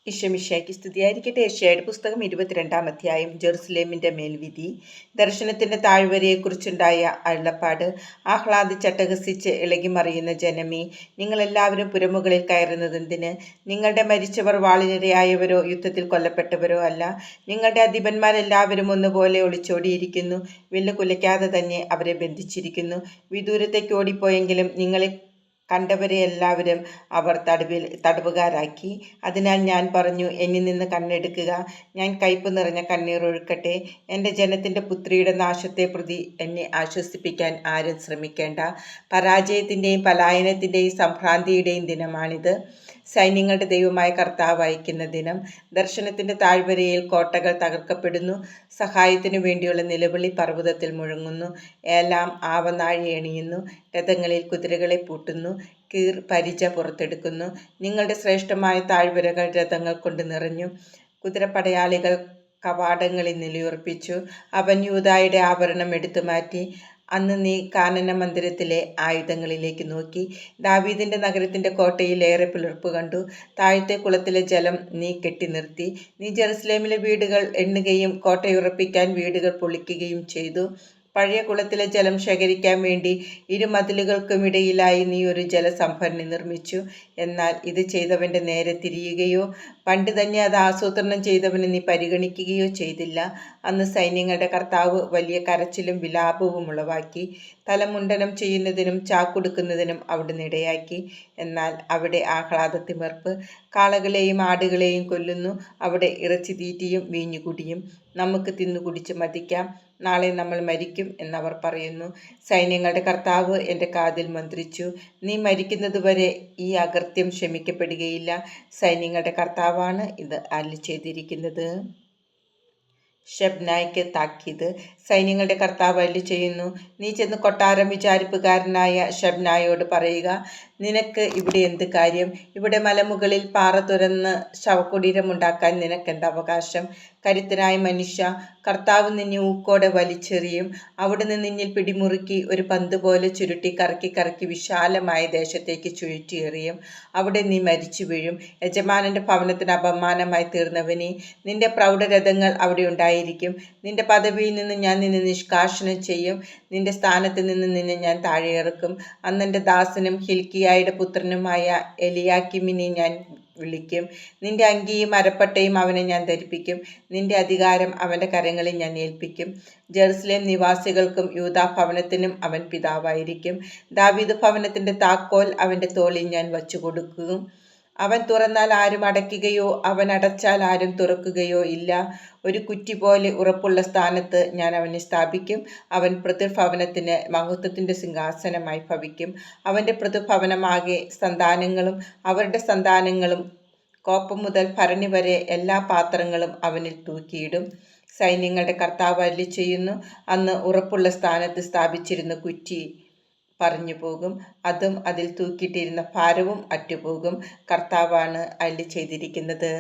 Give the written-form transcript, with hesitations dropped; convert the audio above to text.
ഈശോമിശിഹായ്ക്ക് സ്തുതിയായിരിക്കട്ടെ. യെശയ്യായുടെ പുസ്തകം 22-ാം അധ്യായം. ജെറുസലേമിന്റെ മേൽവിധി. ദർശനത്തിന്റെ താഴ്വരയെക്കുറിച്ചുണ്ടായ അരുളപ്പാട്. ആഹ്ലാദിച്ചട്ടഹസിച്ച് ഇളകിമറിയുന്ന ജനമേ, നിങ്ങളെല്ലാവരും പുരമുകളിൽ കയറുന്നതെന്തിന്? നിങ്ങളുടെ മരിച്ചവർ വാളിനിരയായവരോ യുദ്ധത്തിൽ കൊല്ലപ്പെട്ടവരോ അല്ല. നിങ്ങളുടെ അധിപന്മാരെല്ലാവരും ഒന്നുപോലെ ഒളിച്ചോടിയിരിക്കുന്നു. വില്ല് കുലയ്ക്കാതെ തന്നെ അവരെ ബന്ധിച്ചിരിക്കുന്നു. വിദൂരത്തേക്ക് ഓടിപ്പോയെങ്കിലും നിങ്ങളെ കണ്ടവരെ എല്ലാവരും അവർ തടവുകാരാക്കി. അതിനാൽ ഞാൻ പറഞ്ഞു, എന്നിൽ നിന്ന് കണ്ണെടുക്കുക, ഞാൻ കയ്പ് നിറഞ്ഞ കണ്ണീർ ഒഴുക്കട്ടെ. എൻ്റെ ജനത്തിൻ്റെ പുത്രിയുടെ നാശത്തെ പ്രതി എന്നെ ആശ്വസിപ്പിക്കാൻ ആരും ശ്രമിക്കേണ്ട. പരാജയത്തിൻ്റെയും പലായനത്തിൻ്റെയും സംഭ്രാന്തിയുടെയും ദിനമാണിത്. സൈന്യങ്ങളുടെ ദൈവമായ കർത്താവ് അയക്കുന്ന ദിനം. ദർശനത്തിൻ്റെ താഴ്വരയിൽ കോട്ടകൾ തകർക്കപ്പെടുന്നു. സഹായത്തിനു വേണ്ടിയുള്ള നിലവിളി പർവ്വതത്തിൽ മുഴങ്ങുന്നു. ഏലാം ആവനാഴി എണിയുന്നു. രഥങ്ങളിൽ കുതിരകളെ പൂട്ടുന്നു. കീർ പരിച പുറത്തെടുക്കുന്നു. നിങ്ങളുടെ ശ്രേഷ്ഠമായ താഴ്വരകൾ രഥങ്ങൾ കൊണ്ട് നിറഞ്ഞു. കുതിരപ്പടയാളികൾ കവാടങ്ങളിൽ നിലയുറപ്പിച്ചു. അവൻ യൂദായുടെ ആഭരണം എടുത്തുമാറ്റി. അന്ന് നീ കാനന മന്ദിരത്തിലെ ആയുധങ്ങളിലേക്ക് നോക്കി. ദാവീദിന്റെ നഗരത്തിന്റെ കോട്ടയിൽ ഏറെ പിളർപ്പ് കണ്ടു. താഴത്തെ കുളത്തിലെ ജലം നീ കെട്ടി നിർത്തി. നീ ജെറുസലേമിലെ വീടുകൾ എണ്ണുകയും കോട്ടയുറപ്പിക്കാൻ വീടുകൾ പൊളിക്കുകയും ചെയ്തു. പഴയ കുളത്തിലെ ജലം ശേഖരിക്കാൻ വേണ്ടി ഇരുമതിലുകൾക്കുമിടയിലായി നീ ഒരു ജലസംഭരണി നിർമ്മിച്ചു. എന്നാൽ ഇത് ചെയ്തവന്റെ നേരെ തിരിയുകയോ പണ്ട് തന്നെ അത് ആസൂത്രണം ചെയ്തവന് നീ പരിഗണിക്കുകയോ ചെയ്തില്ല. അന്ന് സൈന്യങ്ങളുടെ കർത്താവ് വലിയ കരച്ചിലും വിലാപവും ഉളവാക്കി. തലമുണ്ടനം ചെയ്യുന്നതിനും ചാക്കുടുക്കുന്നതിനും അവിടുന്ന് ഇടയാക്കി. എന്നാൽ അവിടെ ആഹ്ലാദത്തിമിർപ്പ്. കാളകളെയും ആടുകളെയും കൊല്ലുന്നു. അവിടെ ഇറച്ചി തീറ്റിയും വീഞ്ഞുകുടിയും. നമുക്ക് തിന്നുകുടിച്ച് മതിക്കാം, നാളെ നമ്മൾ മരിക്കും എന്നവർ പറയുന്നു. സൈന്യങ്ങളുടെ കർത്താവ് എൻ്റെ കാതിൽ മന്ത്രിച്ചു, നീ മരിക്കുന്നതുവരെ ഈ അകൃത്യം ക്ഷമിക്കപ്പെടുകയില്ല. സൈന്യങ്ങളുടെ കർത്താവാണ് ഇത് അരുളി ചെയ്തിരിക്കുന്നത്. ഷെബ്നായ്ക്ക് താക്കീത്. സൈന്യങ്ങളുടെ കർത്താവ് അരുളി ചെയ്യുന്നു, നീ ചെന്ന് കൊട്ടാരം വിചാരിപ്പുകാരനായ ഷെബ്നായോട് പറയുക, നിനക്ക് ഇവിടെ എന്ത് കാര്യം? ഇവിടെ മലമുകളിൽ പാറ തുരന്ന് ശവകുടീരമുണ്ടാക്കാൻ നിനക്കെന്ത് അവകാശം? കരുത്തനായ മനുഷ്യ, കർത്താവ് നിന്നെ ഊക്കോടെ വലിച്ചെറിയും. അവിടുന്ന് നിന്നിൽ പിടിമുറുക്കി ഒരു പന്ത് പോലെ ചുരുട്ടി കറക്കി കറക്കി വിശാലമായ ദേശത്തേക്ക് ചുഴറ്റിയെറിയും. അവിടെ നീ മരിച്ചു വീഴും. യജമാനന്റെ ഭവനത്തിന് അപമാനമായി തീർന്നവനെ, നിന്റെ പ്രൗഢരഥങ്ങൾ അവിടെ ഉണ്ടായിരിക്കും. നിന്റെ പദവിയിൽ നിന്ന് ഞാൻ നിന്നെ നിഷ്കാസനം ചെയ്യും. നിന്റെ സ്ഥാനത്ത് നിന്ന് നിന്നെ ഞാൻ താഴെയിറക്കും. അന്നെൻ്റെ ദാസനും ഹിൽക്കിയായുടെ പുത്രനുമായ എലിയാക്കിമിനെ ഞാൻ വിളിക്കും. നിന്റെ അങ്കിയും അരപ്പട്ടയും അവനെ ഞാൻ ധരിപ്പിക്കും. നിന്റെ അധികാരം അവൻ്റെ കരങ്ങളിൽ ഞാൻ ഏൽപ്പിക്കും. ജെറുസലേം നിവാസികൾക്കും യൂദാ ഭവനത്തിനും അവൻ പിതാവായിരിക്കും. ദാവീദ് ഭവനത്തിൻ്റെ താക്കോൽ അവൻ്റെ തോളിൽ ഞാൻ വച്ചു കൊടുക്കും. അവൻ തുറന്നാൽ ആരും അടയ്ക്കുകയോ അവൻ അടച്ചാൽ ആരും തുറക്കുകയോ ഇല്ല. ഒരു കുറ്റി പോലെ ഉറപ്പുള്ള സ്ഥാനത്ത് ഞാൻ അവനെ സ്ഥാപിക്കും. അവൻ പ്രതിഭവനത്തിന് മഹത്വത്തിൻ്റെ സിംഹാസനമായി ഭവിക്കും. അവൻ്റെ പ്രതിഭവനമാകെ സന്താനങ്ങളും അവരുടെ സന്താനങ്ങളും കോപ്പം മുതൽ ഭരണി വരെ എല്ലാ പാത്രങ്ങളും അവനിൽ തൂക്കിയിടും. സൈന്യങ്ങളുടെ കർത്താവ് അരുളി ചെയ്യുന്നു, അന്ന് ഉറപ്പുള്ള സ്ഥാനത്ത് സ്ഥാപിച്ചിരുന്ന കുറ്റി പറഞ്ഞു പോകും. അതും അതിൽ തൂക്കിയിട്ടിരുന്ന ഭാരവും അറ്റുപോകും. കർത്താവാണ് അരുളി ചെയ്തിരിക്കുന്നത്.